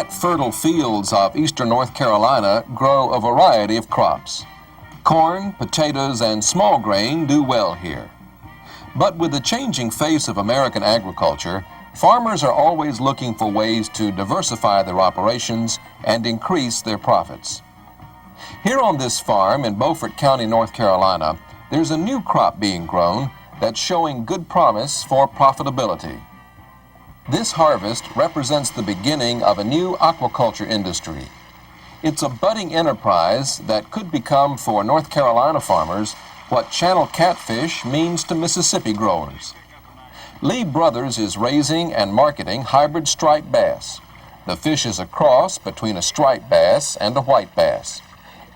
flat, fertile fields of eastern North Carolina grow a variety of crops. Corn, potatoes, and small grain do well here. But with the changing face of American agriculture, farmers are always looking for ways to diversify their operations and increase their profits. Here on this farm in Beaufort County, North Carolina, there's a new crop being grown that's showing good promise for profitability. This harvest represents the beginning of a new aquaculture industry. It's a budding enterprise that could become for North Carolina farmers what channel catfish means to Mississippi growers. Lee Brothers is raising and marketing hybrid striped bass. The fish is a cross between a striped bass and a white bass.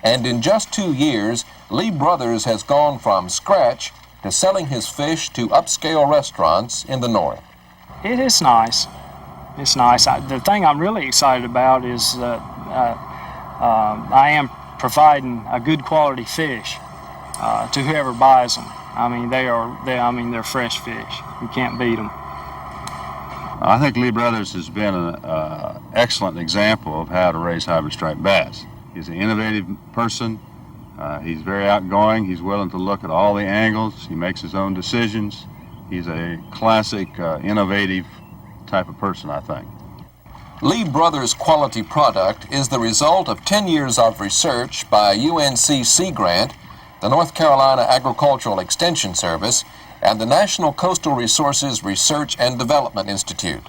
And in just 2 years, Lee Brothers has gone from scratch to selling his fish to upscale restaurants in the north. It is nice. It's nice. The thing I'm really excited about is that I am providing a good quality fish to whoever buys them. I mean, they're fresh fish. You can't beat them. I think Lee Brothers has been an excellent example of how to raise hybrid striped bass. He's an innovative person. He's very outgoing. He's willing to look at all the angles. He makes his own decisions. He's a classic, innovative type of person, I think. Lee Brothers' quality product is the result of 10 years of research by UNC Sea Grant, the North Carolina Agricultural Extension Service, and the National Coastal Resources Research and Development Institute.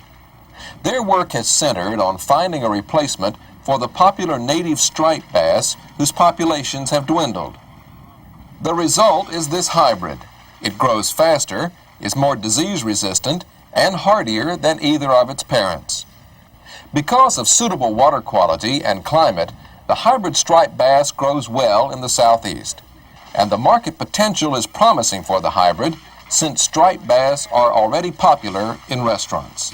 Their work has centered on finding a replacement for the popular native striped bass whose populations have dwindled. The result is this hybrid. It grows faster, is more disease resistant, and hardier than either of its parents. Because of suitable water quality and climate, the hybrid striped bass grows well in the southeast. And the market potential is promising for the hybrid since striped bass are already popular in restaurants.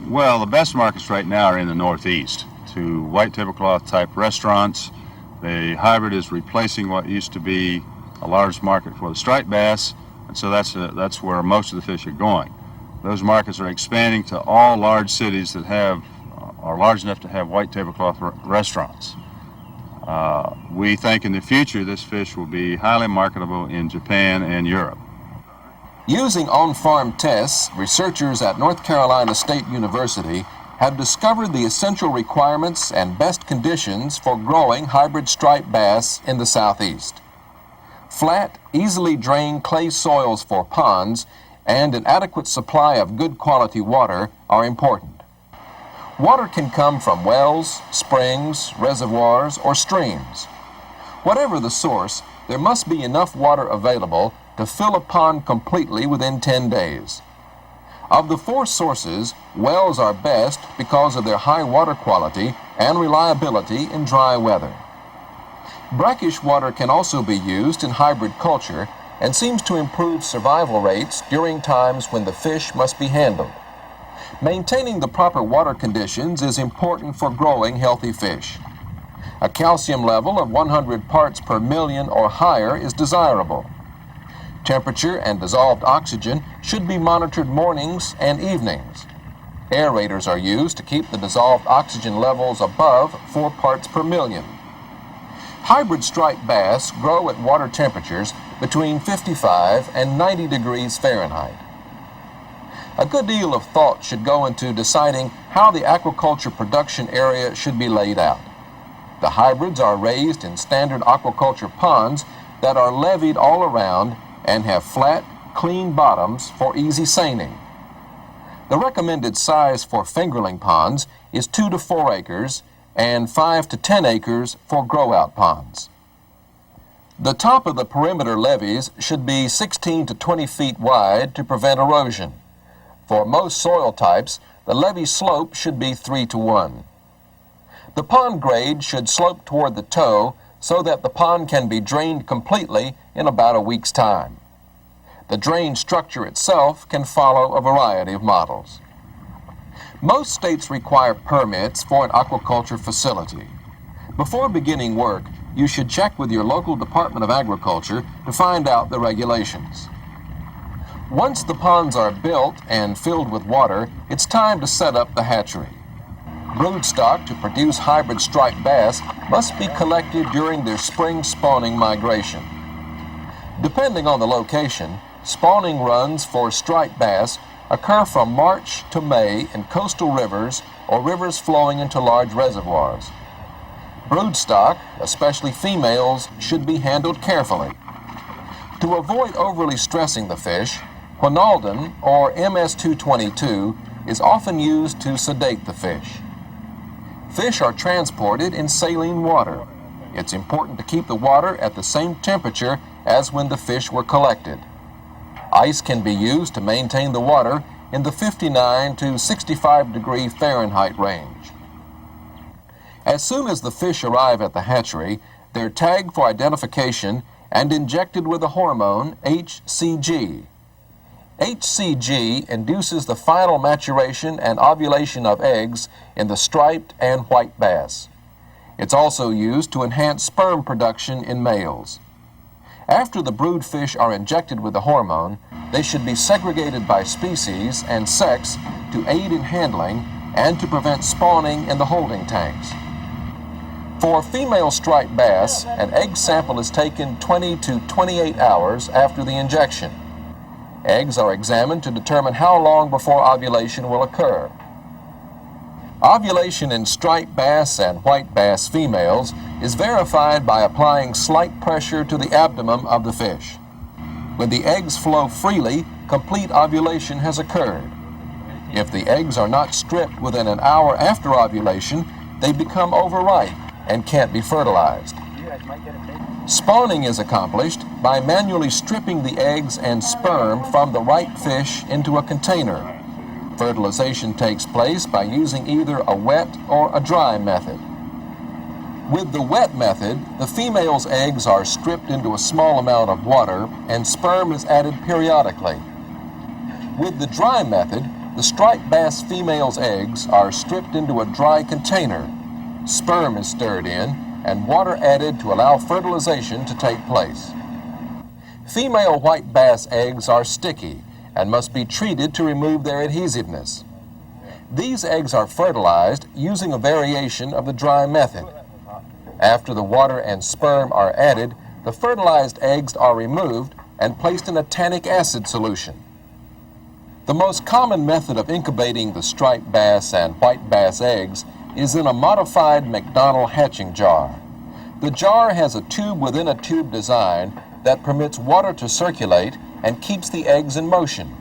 Well, the best markets right now are in the northeast, to white tablecloth type restaurants. The hybrid is replacing what used to be a large market for the striped bass, and so that's where most of the fish are going. Those markets are expanding to all large cities that are large enough to have white tablecloth restaurants. We think in the future this fish will be highly marketable in Japan and Europe. Using on-farm tests, researchers at North Carolina State University have discovered the essential requirements and best conditions for growing hybrid striped bass in the southeast. Flat, easily drained clay soils for ponds and an adequate supply of good quality water are important. Water can come from wells, springs, reservoirs, or streams. Whatever the source, there must be enough water available to fill a pond completely within 10 days. Of the 4 sources, wells are best because of their high water quality and reliability in dry weather. Brackish water can also be used in hybrid culture and seems to improve survival rates during times when the fish must be handled. Maintaining the proper water conditions is important for growing healthy fish. A calcium level of 100 parts per million or higher is desirable. Temperature and dissolved oxygen should be monitored mornings and evenings. Aerators are used to keep the dissolved oxygen levels above 4 parts per million. Hybrid striped bass grow at water temperatures between 55 and 90 degrees Fahrenheit. A good deal of thought should go into deciding how the aquaculture production area should be laid out. The hybrids are raised in standard aquaculture ponds that are leveed all around and have flat, clean bottoms for easy seining. The recommended size for fingerling ponds is 2 to 4 acres and 5 to 10 acres for grow-out ponds. The top of the perimeter levees should be 16 to 20 feet wide to prevent erosion. For most soil types, the levee slope should be 3 to 1. The pond grade should slope toward the toe so that the pond can be drained completely in about a week's time. The drain structure itself can follow a variety of models. Most states require permits for an aquaculture facility. Before beginning work, you should check with your local Department of Agriculture to find out the regulations. Once the ponds are built and filled with water, it's time to set up the hatchery. Broodstock to produce hybrid striped bass must be collected during their spring spawning migration. Depending on the location, spawning runs for striped bass occur from March to May in coastal rivers or rivers flowing into large reservoirs. Broodstock, especially females, should be handled carefully. To avoid overly stressing the fish, quinaldin, or MS-222, is often used to sedate the fish. Fish are transported in saline water. It's important to keep the water at the same temperature as when the fish were collected. Ice can be used to maintain the water in the 59 to 65 degree Fahrenheit range. As soon as the fish arrive at the hatchery, they're tagged for identification and injected with a hormone, HCG. HCG induces the final maturation and ovulation of eggs in the striped and white bass. It's also used to enhance sperm production in males. After the brood fish are injected with the hormone, they should be segregated by species and sex to aid in handling and to prevent spawning in the holding tanks. For female striped bass, an egg sample is taken 20 to 28 hours after the injection. Eggs are examined to determine how long before ovulation will occur. Ovulation in striped bass and white bass females is verified by applying slight pressure to the abdomen of the fish. When the eggs flow freely, complete ovulation has occurred. If the eggs are not stripped within an hour after ovulation, they become overripe and can't be fertilized. Spawning is accomplished by manually stripping the eggs and sperm from the ripe fish into a container. Fertilization takes place by using either a wet or a dry method. With the wet method, the female's eggs are stripped into a small amount of water and sperm is added periodically. With the dry method, the striped bass female's eggs are stripped into a dry container. Sperm is stirred in and water added to allow fertilization to take place. Female white bass eggs are sticky and must be treated to remove their adhesiveness. These eggs are fertilized using a variation of the dry method. After the water and sperm are added, the fertilized eggs are removed and placed in a tannic acid solution. The most common method of incubating the striped bass and white bass eggs is in a modified McDonald hatching jar. The jar has a tube within a tube design that permits water to circulate and keeps the eggs in motion.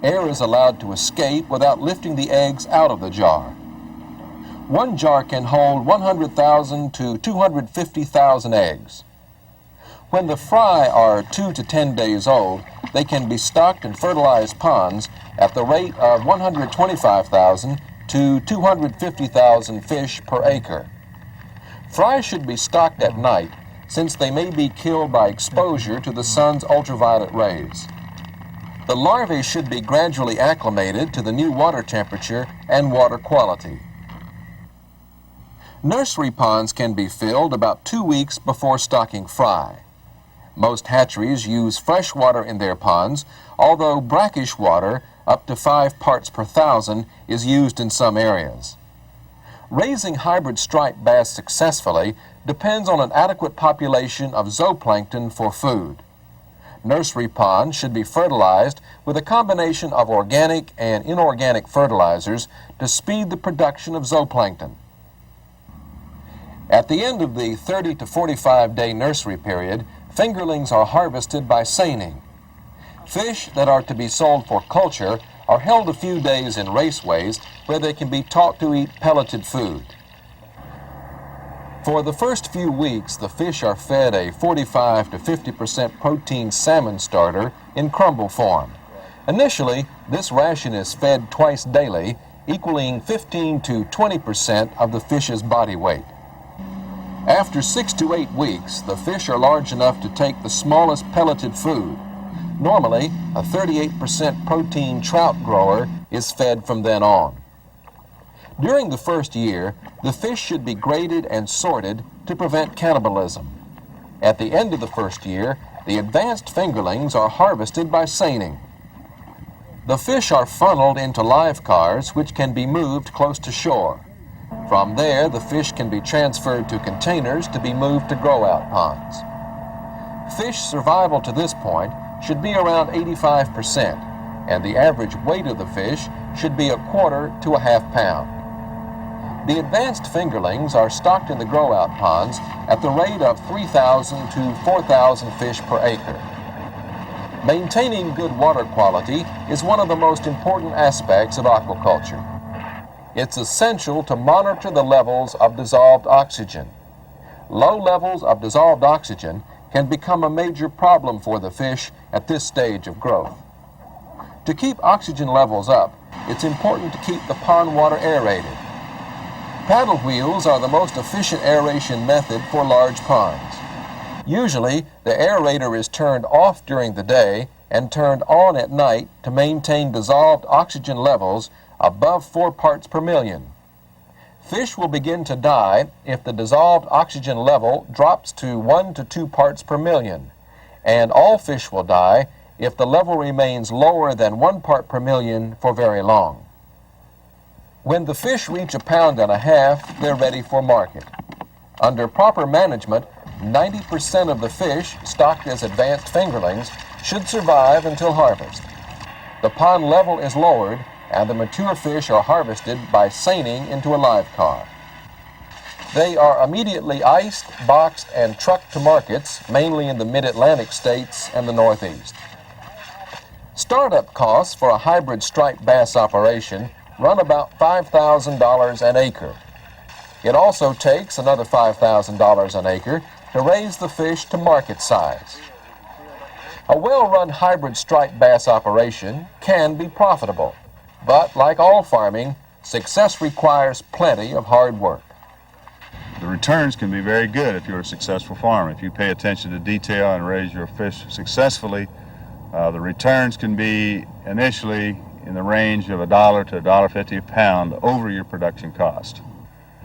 Air is allowed to escape without lifting the eggs out of the jar. One jar can hold 100,000 to 250,000 eggs. When the fry are 2 to 10 days old, they can be stocked in fertilized ponds at the rate of 125,000 to 250,000 fish per acre. Fry should be stocked at night since they may be killed by exposure to the sun's ultraviolet rays. The larvae should be gradually acclimated to the new water temperature and water quality. Nursery ponds can be filled about 2 weeks before stocking fry. Most hatcheries use fresh water in their ponds, although brackish water, up to 5 parts per thousand, is used in some areas. Raising hybrid striped bass successfully depends on an adequate population of zooplankton for food. Nursery ponds should be fertilized with a combination of organic and inorganic fertilizers to speed the production of zooplankton. At the end of the 30 to 45 day nursery period, fingerlings are harvested by seining. Fish that are to be sold for culture are held a few days in raceways where they can be taught to eat pelleted food. For the first few weeks, the fish are fed a 45 to 50% protein salmon starter in crumble form. Initially, this ration is fed twice daily, equaling 15 to 20% of the fish's body weight. After 6 to 8 weeks, the fish are large enough to take the smallest pelleted food. Normally, a 38% protein trout grower is fed from then on. During the first year, the fish should be graded and sorted to prevent cannibalism. At the end of the first year, the advanced fingerlings are harvested by seining. The fish are funneled into live cars which can be moved close to shore. From there, the fish can be transferred to containers to be moved to grow-out ponds. Fish survival to this point should be around 85%, and the average weight of the fish should be 1/4 to 1/2 pound. The advanced fingerlings are stocked in the grow-out ponds at the rate of 3,000 to 4,000 fish per acre. Maintaining good water quality is one of the most important aspects of aquaculture. It's essential to monitor the levels of dissolved oxygen. Low levels of dissolved oxygen can become a major problem for the fish at this stage of growth. To keep oxygen levels up, it's important to keep the pond water aerated. Paddle wheels are the most efficient aeration method for large ponds. Usually, the aerator is turned off during the day and turned on at night to maintain dissolved oxygen levels above 4 parts per million. Fish will begin to die if the dissolved oxygen level drops to 1 to 2 parts per million, and all fish will die if the level remains lower than 1 part per million for very long. When the fish reach 1.5 pounds, they're ready for market. Under proper management, 90% of the fish stocked as advanced fingerlings should survive until harvest. The pond level is lowered and the mature fish are harvested by seining into a live car. They are immediately iced, boxed, and trucked to markets, mainly in the mid-Atlantic states and the Northeast. Startup costs for a hybrid striped bass operation run about $5,000 an acre. It also takes another $5,000 an acre to raise the fish to market size. A well-run hybrid striped bass operation can be profitable, but like all farming, success requires plenty of hard work. The returns can be very good if you're a successful farmer. If you pay attention to detail and raise your fish successfully, the returns can be initially in the range of $1 to $1.50 a pound over your production cost.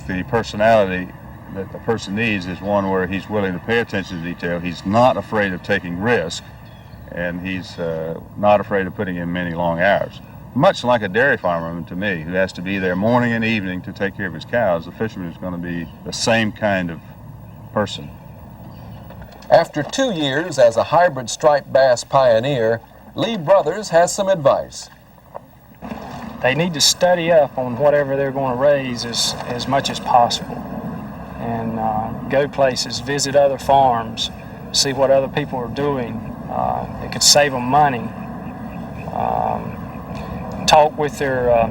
The personality that the person needs is one where he's willing to pay attention to detail, he's not afraid of taking risk, and he's not afraid of putting in many long hours. Much like a dairy farmer to me, who has to be there morning and evening to take care of his cows, the fisherman is going to be the same kind of person. After 2 years as a hybrid striped bass pioneer, Lee Brothers has some advice. They need to study up on whatever they're going to raise as much as possible, and go places, visit other farms, see what other people are doing. It could save them money. Talk with their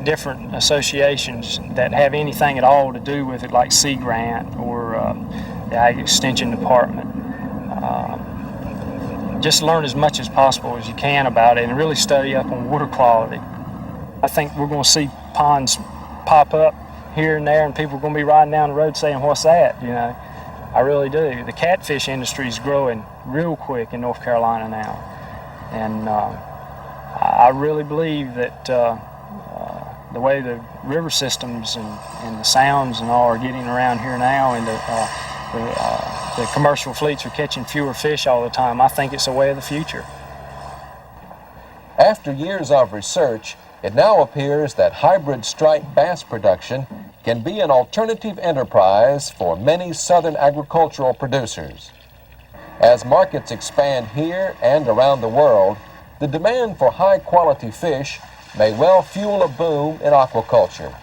different associations that have anything at all to do with it, like Sea Grant or the Ag Extension Department. Just learn as much as possible as you can about it and really study up on water quality. I think we're going to see ponds pop up here and there, and people are going to be riding down the road saying, "What's that?" You know, I really do. The catfish industry is growing real quick in North Carolina now, and I really believe that the way the river systems and the sounds and all are getting around here now, and the commercial fleets are catching fewer fish all the time, I think it's a way of the future. After years of research, it now appears that hybrid striped bass production can be an alternative enterprise for many southern agricultural producers. As markets expand here and around the world, the demand for high-quality fish may well fuel a boom in aquaculture.